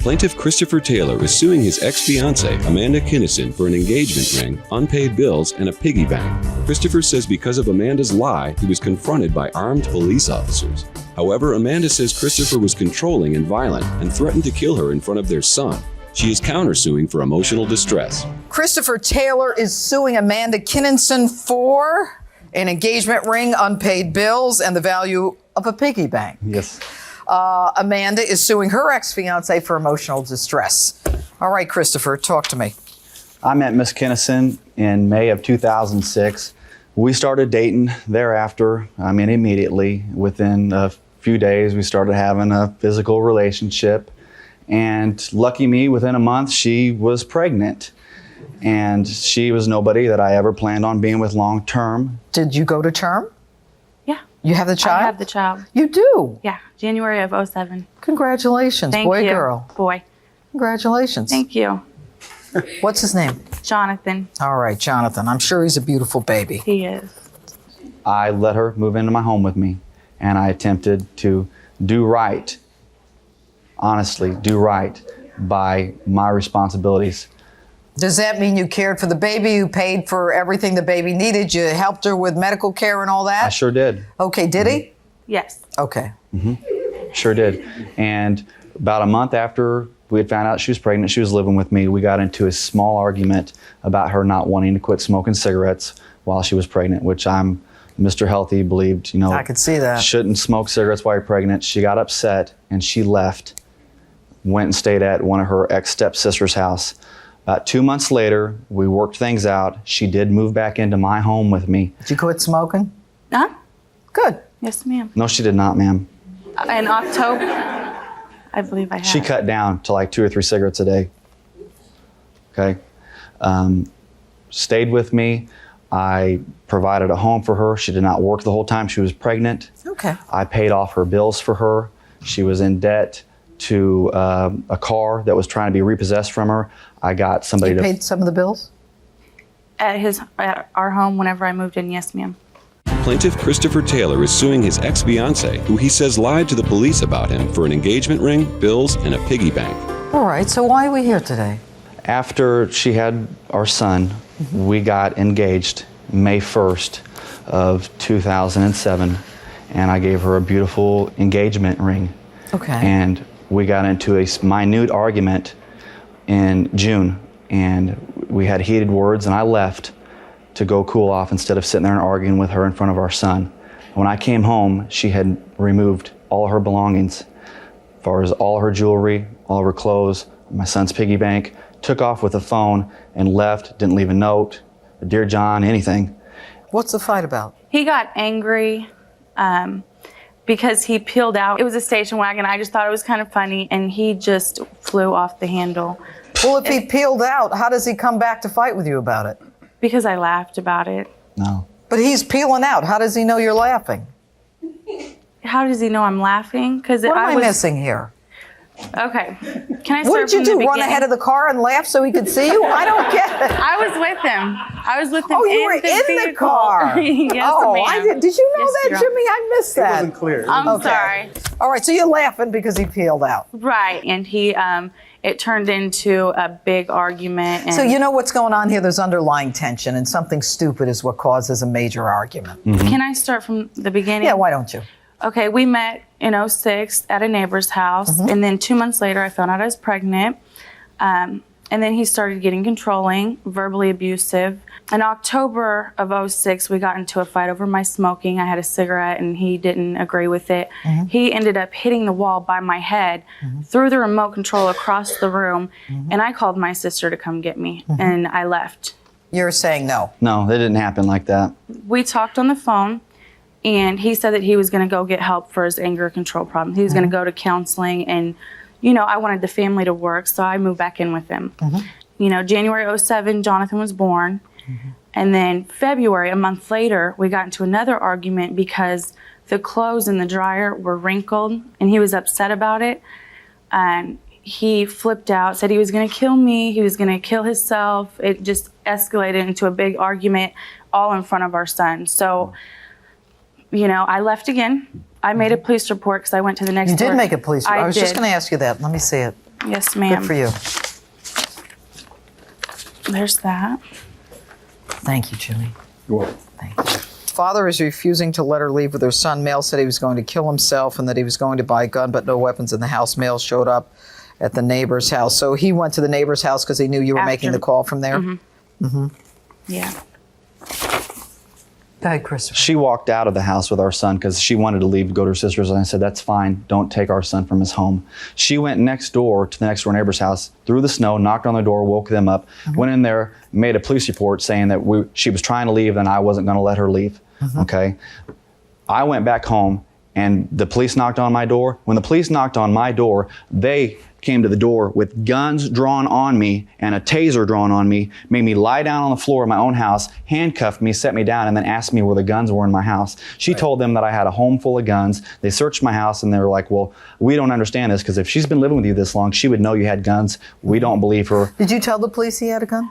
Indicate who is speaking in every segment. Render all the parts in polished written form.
Speaker 1: Plaintiff Christopher Taylor is suing his ex-fiancée, Amanda Kinnison, for an engagement ring, unpaid bills, and a piggy bank. Christopher says because of Amanda's lie, he was confronted by armed police officers. However, Amanda says Christopher was controlling and violent and threatened to kill her in front of their son. She is countersuing for emotional distress.
Speaker 2: Christopher Taylor is suing Amanda Kinnison for an engagement ring, unpaid bills, and the value of a piggy bank.
Speaker 3: Yes.
Speaker 2: Amanda is suing her ex-fiancé for emotional distress. All right, Christopher, talk to me.
Speaker 3: I met Miss Kinnison in May of 2006. We started dating thereafter. Immediately. Within a few days, we started having a physical relationship. And lucky me, within a month, she was pregnant. And she was nobody that I ever planned on being with long term.
Speaker 2: Did you go to term?
Speaker 4: Yeah.
Speaker 2: You have the child?
Speaker 4: I have the child.
Speaker 2: You do?
Speaker 4: Yeah, January of 07.
Speaker 2: Congratulations,
Speaker 4: Thank
Speaker 2: boy,
Speaker 4: you.
Speaker 2: girl.
Speaker 4: Boy.
Speaker 2: Congratulations.
Speaker 4: Thank you.
Speaker 2: What's his name?
Speaker 4: Jonathan.
Speaker 2: All right, Jonathan. I'm sure he's a beautiful baby.
Speaker 4: He is.
Speaker 3: I let her move into my home with me, and I attempted to do right, honestly, do right by my responsibilities.
Speaker 2: Does that mean you cared for the baby? You paid for everything the baby needed? You helped her with medical care and all that?
Speaker 3: I sure did.
Speaker 2: Okay, did he?
Speaker 4: Yes.
Speaker 2: Okay.
Speaker 3: Sure did. And about a month after we had found out she was pregnant, she was living with me, we got into a small argument about her not wanting to quit smoking cigarettes while she was pregnant, which I'm Mr. Healthy, believed,
Speaker 2: I could see that.
Speaker 3: shouldn't smoke cigarettes while you're pregnant. She got upset and she left, went and stayed at one of her ex-stepsister's house. About 2 months later, we worked things out. She did move back into my home with me.
Speaker 2: Did you quit smoking?
Speaker 4: Huh?
Speaker 2: Good.
Speaker 4: Yes, ma'am.
Speaker 3: No, she did not, ma'am.
Speaker 4: In October, I believe I have.
Speaker 3: She cut down to like 2 or 3 cigarettes a day. Okay. Stayed with me. I provided a home for her. She did not work the whole time she was pregnant.
Speaker 2: Okay.
Speaker 3: I paid off her bills for her. She was in debt to a car that was trying to be repossessed from her. I got somebody
Speaker 2: You paid some of the bills?
Speaker 4: At our home whenever I moved in, yes, ma'am.
Speaker 1: Plaintiff Christopher Taylor is suing his ex-fiancée, who he says lied to the police about him, for an engagement ring, bills, and a piggy bank.
Speaker 2: All right, so why are we here today?
Speaker 3: After she had our son, we got engaged May 1st of 2007, and I gave her a beautiful engagement ring.
Speaker 2: Okay.
Speaker 3: And we got into a minute argument in June, and we had heated words, and I left to go cool off instead of sitting there and arguing with her in front of our son. When I came home, she had removed all of her belongings, as far as all her jewelry, all of her clothes, my son's piggy bank, took off with the phone and left, didn't leave a note, Dear John, anything.
Speaker 2: What's the fight about?
Speaker 4: He got angry because he peeled out. It was a station wagon. I just thought it was kind of funny, and he just flew off the handle.
Speaker 2: Well, if he peeled out, how does he come back to fight with you about it?
Speaker 4: Because I laughed about it.
Speaker 3: No.
Speaker 2: But he's peeling out. How does he know you're laughing?
Speaker 4: How does he know I'm laughing? Because
Speaker 2: What am I missing here?
Speaker 4: Okay. Can I start
Speaker 2: What did you
Speaker 4: from
Speaker 2: do?
Speaker 4: the
Speaker 2: Run
Speaker 4: beginning?
Speaker 2: ahead of the car and laugh so he could see you? I don't get it.
Speaker 4: I was with him. I was with him.
Speaker 2: Oh, you were
Speaker 4: in the
Speaker 2: in the
Speaker 4: vehicle.
Speaker 2: car.
Speaker 4: Yes,
Speaker 2: oh,
Speaker 4: ma'am.
Speaker 2: I did. Did you know
Speaker 4: Yes,
Speaker 2: that,
Speaker 4: Your
Speaker 2: Jimmy? I missed that.
Speaker 3: It wasn't clear.
Speaker 4: I'm
Speaker 2: Okay.
Speaker 4: sorry.
Speaker 2: All right, so you're laughing because he peeled out.
Speaker 4: Right, and he, it turned into a big argument. And
Speaker 2: So you know what's going on here? There's underlying tension, and something stupid is what causes a major argument.
Speaker 4: Can I start from the beginning?
Speaker 2: Yeah, why don't you?
Speaker 4: Okay, we met in 06 at a neighbor's house, and then 2 months later, I found out I was pregnant. And then he started getting controlling, verbally abusive. In October of 06, we got into a fight over my smoking. I had a cigarette, and he didn't agree with it. He ended up hitting the wall by my head, threw the remote control across the room, and I called my sister to come get me, and I left.
Speaker 2: You're saying no.
Speaker 3: No, it didn't happen like that.
Speaker 4: We talked on the phone, and he said that he was going to go get help for his anger control problem. He was going to go to counseling, and I wanted the family to work, so I moved back in with him. January 07, Jonathan was born. And then February, a month later, we got into another argument because the clothes in the dryer were wrinkled, and he was upset about it. And he flipped out, said he was going to kill me, he was going to kill himself. It just escalated into a big argument all in front of our son. So, I left again. I made a police report because I went to the next
Speaker 2: You did
Speaker 4: door.
Speaker 2: make a police report. I was just
Speaker 4: did.
Speaker 2: going to ask you that. Let me see it.
Speaker 4: Yes, ma'am.
Speaker 2: Good for you.
Speaker 4: There's that.
Speaker 2: Thank you, Jeanine.
Speaker 3: You're welcome.
Speaker 2: Thank you. Father is refusing to let her leave with her son. Male said he was going to kill himself and that he was going to buy a gun, but no weapons in the house. Male showed up at the neighbor's house. So he went to the neighbor's house because he knew you were making the call from there?
Speaker 4: Yeah.
Speaker 2: Go ahead, Christopher.
Speaker 3: She walked out of the house with our son because she wanted to leave to go to her sister's, and I said, that's fine, don't take our son from his home. She went next door to the next door neighbor's house, through the snow, knocked on their door, woke them up, went in there, made a police report saying that she was trying to leave and I wasn't going to let her leave. Okay. I went back home and the police knocked on my door. When the police knocked on my door, they came to the door with guns drawn on me and a taser drawn on me, made me lie down on the floor of my own house, handcuffed me, set me down, and then asked me where the guns were in my house. She told them that I had a home full of guns. They searched my house and they were like, well, we don't understand this because if she's been living with you this long, she would know you had guns. We don't believe her.
Speaker 2: Did you tell the police he had a gun?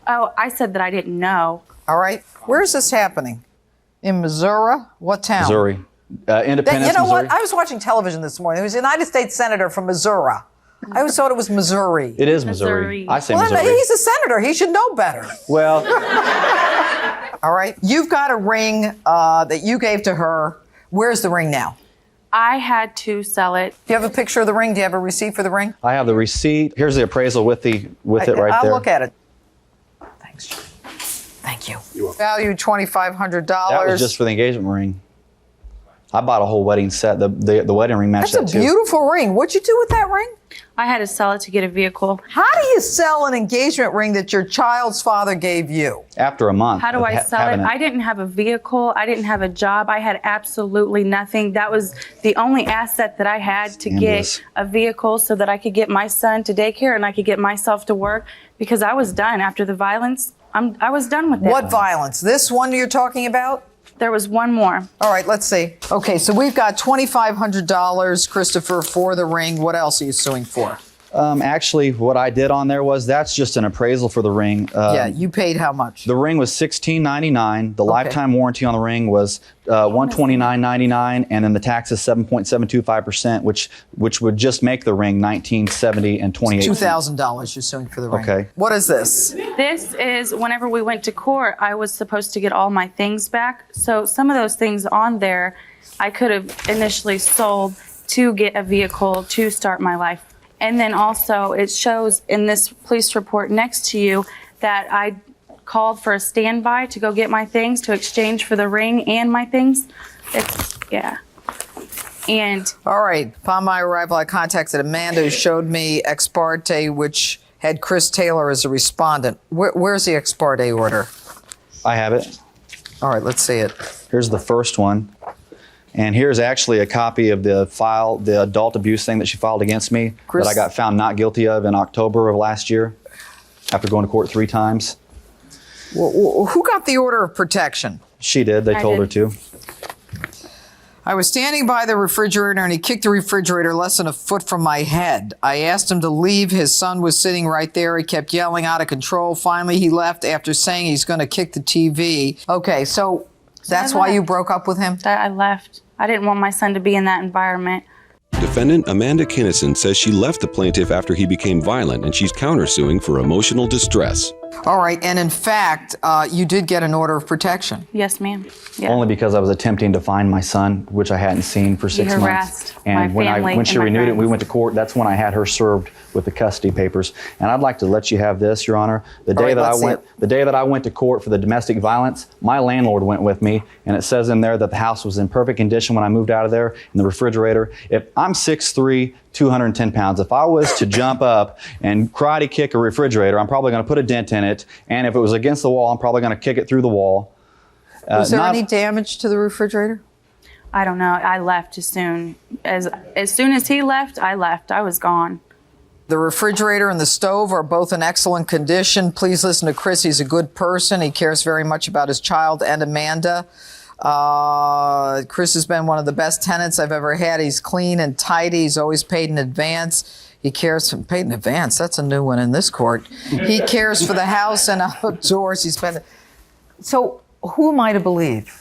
Speaker 4: Oh, I said that I didn't know.
Speaker 2: All right. Where's this happening? In Missouri? What town?
Speaker 3: Missouri. Independence,
Speaker 2: You know
Speaker 3: Missouri.
Speaker 2: what? I was watching television this morning. There was a United States Senator from Missouri. I always thought it was Missouri.
Speaker 3: It is Missouri.
Speaker 4: Missouri.
Speaker 3: I say
Speaker 2: Well,
Speaker 3: Missouri.
Speaker 2: he's a senator. He should know better.
Speaker 3: Well,
Speaker 2: All right. You've got a ring that you gave to her. Where's the ring now?
Speaker 4: I had to sell it.
Speaker 2: Do you have a picture of the ring? Do you have a receipt for the ring?
Speaker 3: I have the receipt. Here's the appraisal with it right there.
Speaker 2: I'll look at it. Thanks. Thank you. Value $2,500.
Speaker 3: That was just for the engagement ring. I bought a whole wedding set. The wedding ring matched
Speaker 2: That's
Speaker 3: that
Speaker 2: a
Speaker 3: too.
Speaker 2: beautiful ring. What'd you do with that ring?
Speaker 4: I had to sell it to get a vehicle.
Speaker 2: How do you sell an engagement ring that your child's father gave you?
Speaker 3: After a month.
Speaker 4: How do
Speaker 3: of
Speaker 4: I sell it?
Speaker 3: having
Speaker 4: I didn't have a vehicle. I didn't have a job. I had absolutely nothing. That was the only asset that I had to
Speaker 3: Scandalous.
Speaker 4: get a vehicle so that I could get my son to daycare and I could get myself to work because I was done after the violence. I was done with it.
Speaker 2: What violence? This one you're talking about?
Speaker 4: There was one more.
Speaker 2: All right, let's see. Okay, so we've got $2,500, Christopher, for the ring. What else are you suing for?
Speaker 3: Actually, what I did on there was that's just an appraisal for the ring.
Speaker 2: Yeah, you paid how much?
Speaker 3: The ring was $16.99. The lifetime warranty on the ring was $129.99, and then the tax is 7.725%, which would just make the ring $19.70 and 28 cents.
Speaker 2: $2,000 you're suing for the ring.
Speaker 3: Okay.
Speaker 2: What is this?
Speaker 4: This is whenever we went to court, I was supposed to get all my things back. So some of those things on there, I could have initially sold to get a vehicle to start my life. And then also it shows in this police report next to you that I called for a standby to go get my things to exchange for the ring and my things. Yeah. And
Speaker 2: All right. Upon my arrival, I contacted Amanda, who showed me ex parte, which had Chris Taylor as a respondent. Where's the ex parte order?
Speaker 3: I have it.
Speaker 2: All right, let's see it.
Speaker 3: Here's the first one. And here's actually a copy of the file, the adult abuse thing that she filed against me
Speaker 2: Chris-
Speaker 3: that I got found not guilty of in October of last year after going to court 3 times.
Speaker 2: Who got the order of protection?
Speaker 3: She did. They
Speaker 4: I
Speaker 3: told her
Speaker 4: did.
Speaker 3: to.
Speaker 2: I was standing by the refrigerator and he kicked the refrigerator less than a foot from my head. I asked him to leave. His son was sitting right there. He kept yelling out of control. Finally, he left after saying he's going to kick the TV. Okay, so that's
Speaker 4: I
Speaker 2: why you
Speaker 4: left.
Speaker 2: broke up with him?
Speaker 4: that I left. I didn't want my son to be in that environment.
Speaker 1: Defendant Amanda Kinnison says she left the plaintiff after he became violent and she's countersuing for emotional distress.
Speaker 2: All right, and in fact, you did get an order of protection.
Speaker 4: Yes, ma'am. Yeah.
Speaker 3: Only because I was attempting to find my son, which I hadn't seen for 6 months.
Speaker 4: harassed
Speaker 3: And
Speaker 4: my family
Speaker 3: when she
Speaker 4: and my
Speaker 3: renewed it, we
Speaker 4: friends.
Speaker 3: went to court. That's when I had her served with the custody papers. And I'd like to let you have this, Your Honor. The day
Speaker 2: right, let's see it.
Speaker 3: the day that I went to court for the domestic violence, my landlord went with me, and it says in there that the house was in perfect condition when I moved out of there. In the refrigerator, if I'm 6'3", 210 pounds. If I was to jump up and karate kick a refrigerator, I'm probably going to put a dent in it. And if it was against the wall, I'm probably going to kick it through the wall.
Speaker 2: Was there any damage to the refrigerator?
Speaker 4: I don't know. I left as soon as he left, I left. I was gone.
Speaker 2: The refrigerator and the stove are both in excellent condition. Please listen to Chris. He's a good person. He cares very much about his child and Amanda. Chris has been one of the best tenants I've ever had. He's clean and tidy. He's always paid in advance. He cares for paid in advance. That's a new one in this court. He cares for the house and outdoors. So who am I to believe?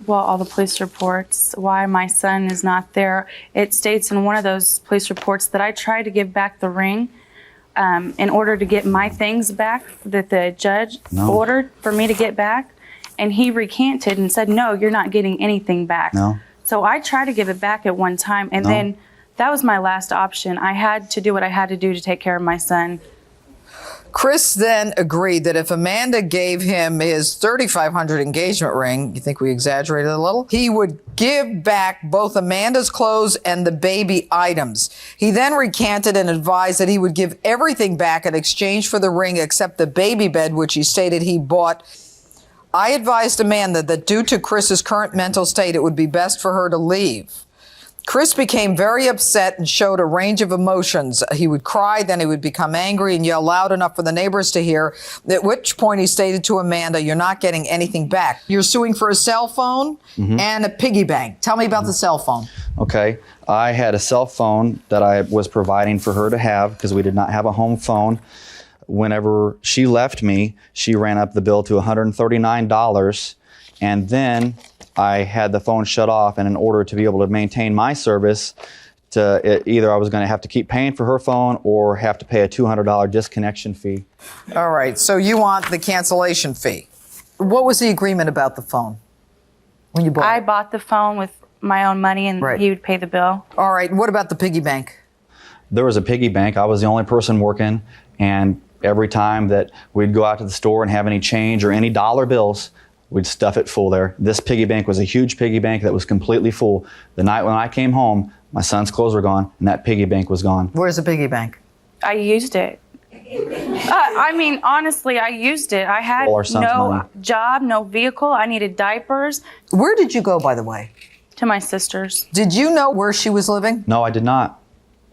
Speaker 4: Well, all the police reports, why my son is not there. It states in one of those police reports that I tried to give back the ring in order to get my things back that the judge ordered for me to get back. And he recanted and said, no, you're not getting anything back.
Speaker 3: No.
Speaker 4: So I tried to give it back at one time, and then that was my last option. I had to do what I had to do to take care of my son.
Speaker 2: Chris then agreed that if Amanda gave him his $3,500 engagement ring, you think we exaggerated a little? He would give back both Amanda's clothes and the baby items. He then recanted and advised that he would give everything back in exchange for the ring except the baby bed, which he stated he bought. I advised Amanda that due to Chris's current mental state, it would be best for her to leave. Chris became very upset and showed a range of emotions. He would cry, then he would become angry and yell loud enough for the neighbors to hear, at which point he stated to Amanda, you're not getting anything back. You're suing for a cell phone and a piggy bank. Tell me about the cell phone.
Speaker 3: Okay. I had a cell phone that I was providing for her to have because we did not have a home phone. Whenever she left me, she ran up the bill to $139, and then I had the phone shut off, and in order to be able to maintain my service, either I was going to have to keep paying for her phone or have to pay a $200 disconnection fee.
Speaker 2: All right, so you want the cancellation fee. What was the agreement about the phone when you bought
Speaker 4: I
Speaker 2: it?
Speaker 4: bought the phone with my own money, and he would pay the bill.
Speaker 2: All right, what about the piggy bank?
Speaker 3: There was a piggy bank. I was the only person working, and every time that we'd go out to the store and have any change or any dollar bills, we'd stuff it full there. This piggy bank was a huge piggy bank that was completely full. The night when I came home, my son's clothes were gone, and that piggy bank was gone.
Speaker 2: Where's the piggy bank?
Speaker 4: I used it. I mean, honestly, I used it. I had no job, no vehicle. I needed diapers.
Speaker 2: Where did you go, by the way?
Speaker 4: To my sister's.
Speaker 2: Did you know where she was living?
Speaker 3: No, I did not.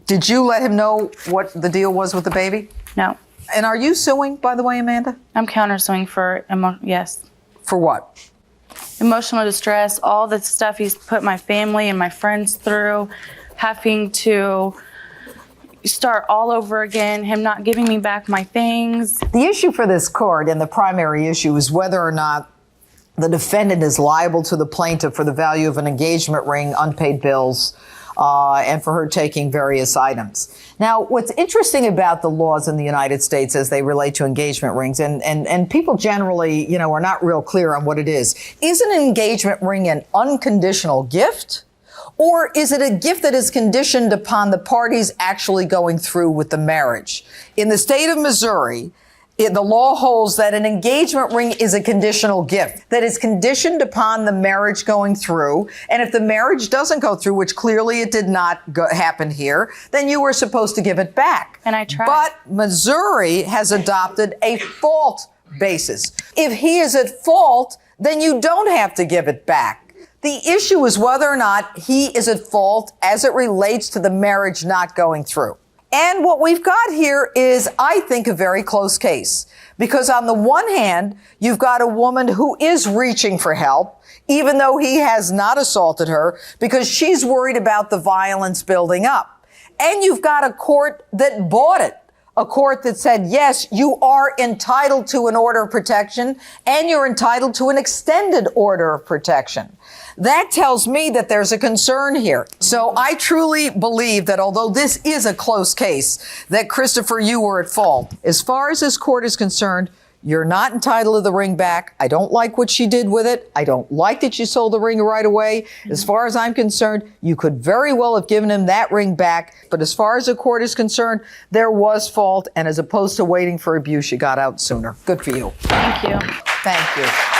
Speaker 2: Did you let him know what the deal was with the baby?
Speaker 4: No.
Speaker 2: And are you suing, by the way, Amanda?
Speaker 4: I'm countersuing for, yes.
Speaker 2: For what?
Speaker 4: Emotional distress, all the stuff he's put my family and my friends through, having to start all over again, him not giving me back my things.
Speaker 2: The issue for this court, and the primary issue, is whether or not the defendant is liable to the plaintiff for the value of an engagement ring, unpaid bills, and for her taking various items. Now, what's interesting about the laws in the United States as they relate to engagement rings, and people generally, you know, are not real clear on what it is an engagement ring an unconditional gift? Or is it a gift that is conditioned upon the parties actually going through with the marriage? In the state of Missouri, the law holds that an engagement ring is a conditional gift that is conditioned upon the marriage going through. And if the marriage doesn't go through, which clearly it did not happen here, then you were supposed to give it back.
Speaker 4: And I tried.
Speaker 2: But Missouri has adopted a fault basis. If he is at fault, then you don't have to give it back. The issue is whether or not he is at fault as it relates to the marriage not going through. And what we've got here is, I think, a very close case. Because on the one hand, you've got a woman who is reaching for help, even though he has not assaulted her, because she's worried about the violence building up. And you've got a court that bought it. A court that said, yes, you are entitled to an order of protection, and you're entitled to an extended order of protection. That tells me that there's a concern here. So I truly believe that although this is a close case, that Christopher, you were at fault. As far as this court is concerned, you're not entitled to the ring back. I don't like what she did with it. I don't like that you sold the ring right away. As far as I'm concerned, you could very well have given him that ring back. But as far as the court is concerned, there was fault. And as opposed to waiting for abuse, you got out sooner. Good for you.
Speaker 4: Thank you.
Speaker 2: Thank you.